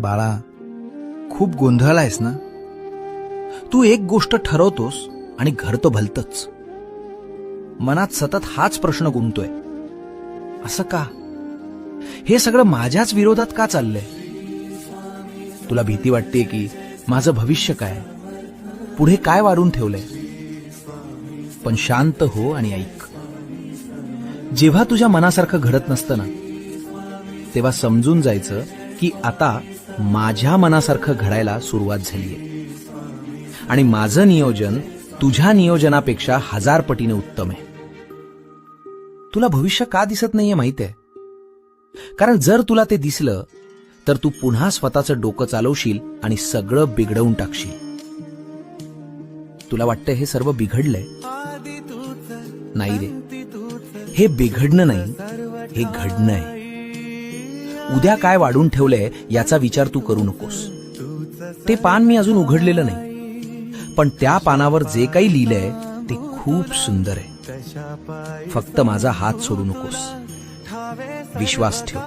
बाळा, खूप गोंधळलायस ना. तू एक गोष्ट ठरवतोस आणि घडतं भलतंच. मनात सतत हाच प्रश्न घुमतोय, असं का? हे सगळं माझ्याच विरोधात का चाललंय? तुला भीती वाटते की माझं भविष्य काय, पुढे काय वाढून ठेवलंय? पण शांत हो आणि ऐक. जेव्हा तुझ्या मनासारखं घडत नसतं ना, तेव्हा समजून जायचं की आता माझ्या मनासारखं घडायला सुरुवात झालीये. आणि माझं नियोजन तुझ्या नियोजनापेक्षा 1000 पटीने उत्तम आहे. तुला भविष्य का दिसत नाहीये माहिती आहे? कारण जर तुला ते दिसलं तर तू पुन्हा स्वतःचं डोकं चालवशील आणि सगळं बिघडवून टाकशील. तुला वाटतं हे सर्व बिघडलंय? नाही रे, हे बिघडणं नाही, हे घडणं आहे. उद्या काय वाढून ठेवलंय याचा विचार तू करू नकोस. ते पान मी अजून उघडलेलं नाही, पण त्या पानावर जे काही लिहिलंय ते खूप सुंदर आहे. फक्त माझा हात सोडू नकोस. विश्वास ठेव.